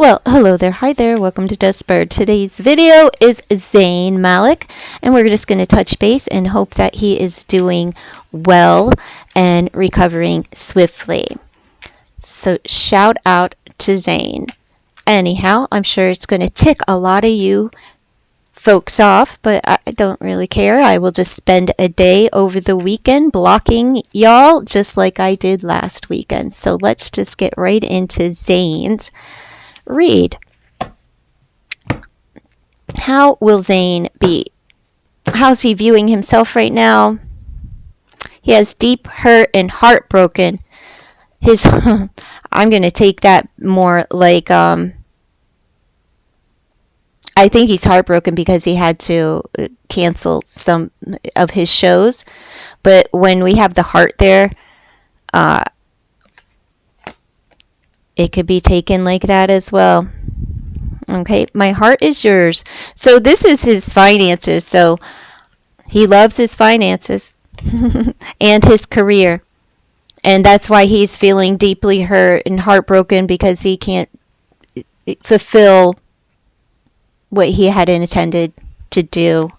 Well, hello there, hi there, welcome to Dustbird. Today's video is Zayn Malik, and we're just going to touch base and hope that he is doing well and recovering swiftly. So shout out to Zayn. Anyhow, I'm sure it's going to tick a lot of you folks off, but I don't really care. I will just spend a day over the weekend blocking y'all just like I did last weekend. So let's just get right into Zayn's read. How will Zayn be? How's he viewing himself right now? He has deep hurt and heartbroken. His I'm going to take that more like I think he's heartbroken because he had to cancel some of his shows. But when we have the heart there, it could be taken like that as well. Okay, my heart is yours. So this is his finances. So he loves his finances and his career. And that's why he's feeling deeply hurt and heartbroken because he can't fulfill what he had intended to do.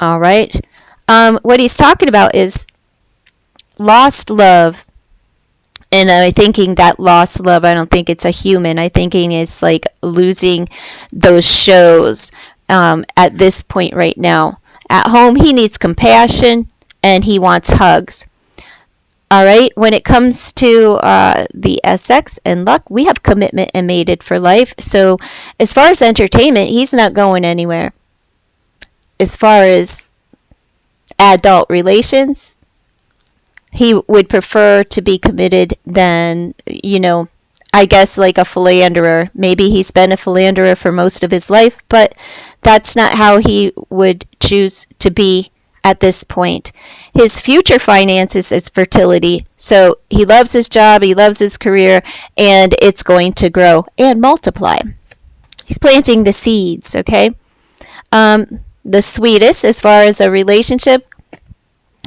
All right. What he's talking about is lost love. And I'm thinking that lost love, I don't think it's a human. I'm thinking it's like losing those shows at this point right now. At home, he needs compassion and he wants hugs. All right. When it comes to the SX and luck, we have commitment and mated for life. So as far as entertainment, he's not going anywhere. As far as adult relations, he would prefer to be committed than, I guess like a philanderer. Maybe he's been a philanderer for most of his life, but that's not how he would choose to be at this point. His future finances is fertility. So he loves his job, he loves his career, and it's going to grow and multiply. He's planting the seeds, okay? The sweetest, as far as a relationship,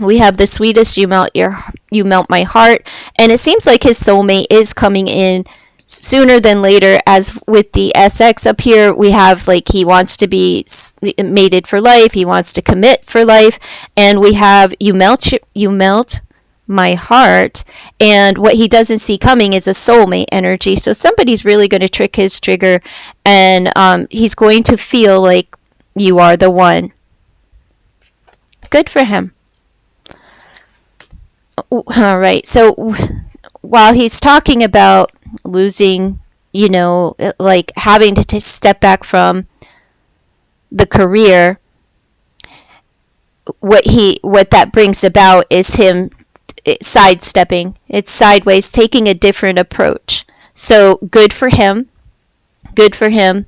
we have the sweetest, you melt my heart, and it seems like his soulmate is coming in sooner than later. As with the SX up here, we have like he wants to be mated for life, he wants to commit for life, and we have you melt my heart, and what he doesn't see coming is a soulmate energy. So somebody's really going to trick his trigger, and he's going to feel like you are the one. Good for him. All right, so while he's talking about losing, like having to step back from the career, what that brings about is him sidestepping. It's sideways, taking a different approach. So good for him. Good for him.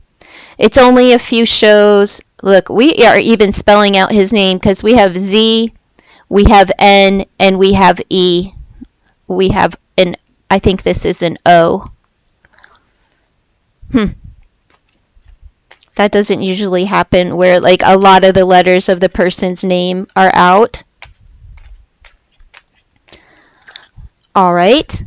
It's only a few shows. Look, we are even spelling out his name because we have Z, we have N, and we have E. We have an, I think this is an O. That doesn't usually happen where like a lot of the letters of the person's name are out. All right.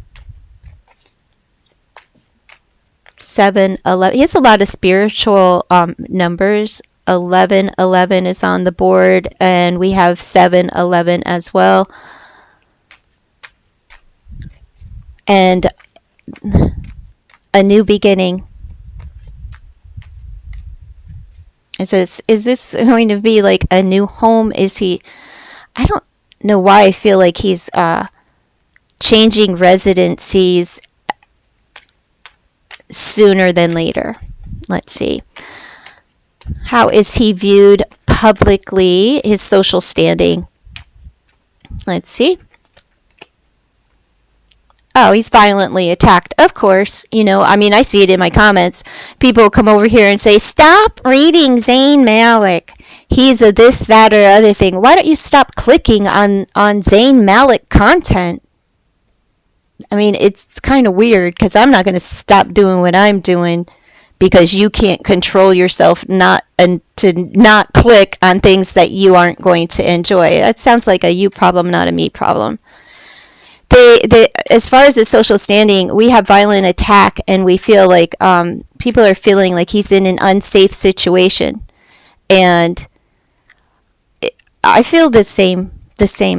7, 11. He has a lot of spiritual numbers. 11, 11 is on the board, and we have 7, 11 as well. And a new beginning. Is this going to be like a new home? I don't know why I feel like he's changing residencies sooner than later. Let's see. How is he viewed publicly? His social standing. Let's see. Oh, he's violently attacked. Of course, I see it in my comments. People come over here and say, stop reading Zayn Malik. He's a this, that, or other thing. Why don't you stop clicking on Zayn Malik content? It's kind of weird because I'm not going to stop doing what I'm doing because you can't control yourself to not click on things that you aren't going to enjoy. That sounds like a you problem, not a me problem. they as far as the social standing, we have violent attack, and we feel like people are feeling like he's in an unsafe situation, and I feel the same.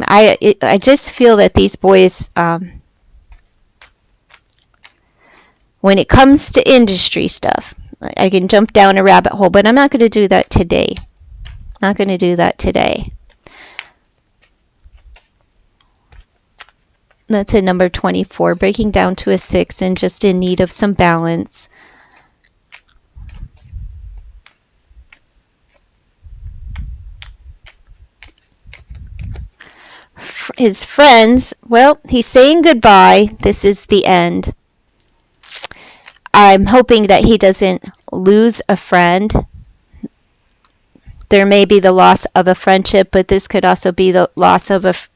I just feel that these boys, when it comes to industry stuff, I can jump down a rabbit hole, but I'm not going to do that today. Not going to do that today. That's a number 24, breaking down to a 6 and just in need of some balance. His friends, well, he's saying goodbye. This is the end. I'm hoping that he doesn't lose a friend. There may be the loss of a friendship, but this could also be the loss of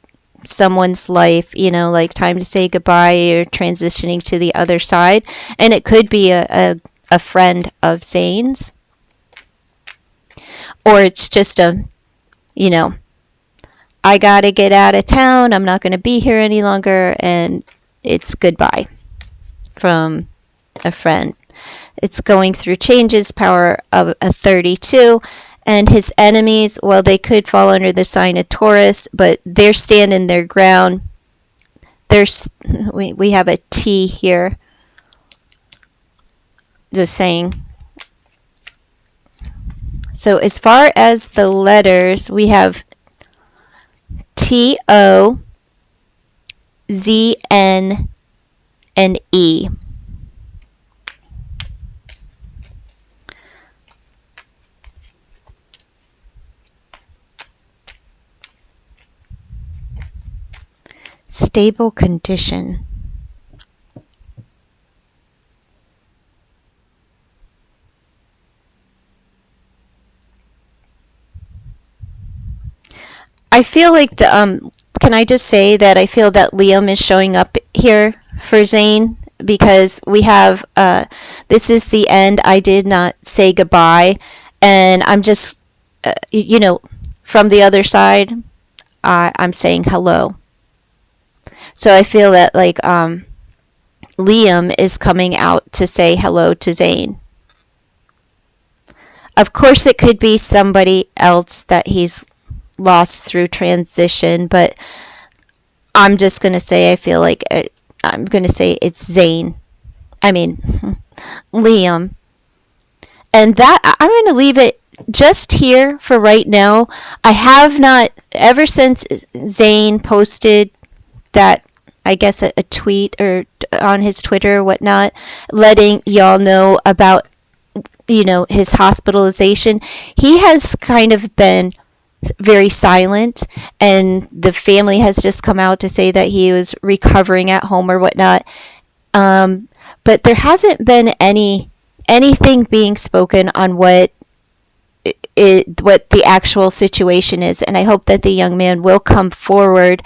someone's life, like time to say goodbye or transitioning to the other side. And it could be a friend of Zayn's. Or it's just I gotta get out of town, I'm not gonna be here any longer, and it's goodbye from a friend. It's going through changes, power of a 32, and his enemies, well, they could fall under the sign of Taurus, but they're standing their ground. We have a T here, just saying. So as far as the letters, we have T, O, Z, N, and E. Stable condition. I feel like can I just say that I feel that Liam is showing up here for Zayn, because we have this is the end. I did not say goodbye, and I'm just from the other side, I'm saying hello. So I feel that like Liam is coming out to say hello to Zayn. Of course, it could be somebody else that he's lost through transition, but I'm just going to say I feel like I'm going to say it's Zayn. I mean, Liam. And that, I'm going to leave it just here for right now. I have not, ever since Zayn posted that, I guess, a tweet or on his Twitter or whatnot, letting y'all know about, his hospitalization, he has kind of been very silent, and the family has just come out to say that he was recovering at home or whatnot. But there hasn't been anything being spoken on what the actual situation is, and I hope that the young man will come forward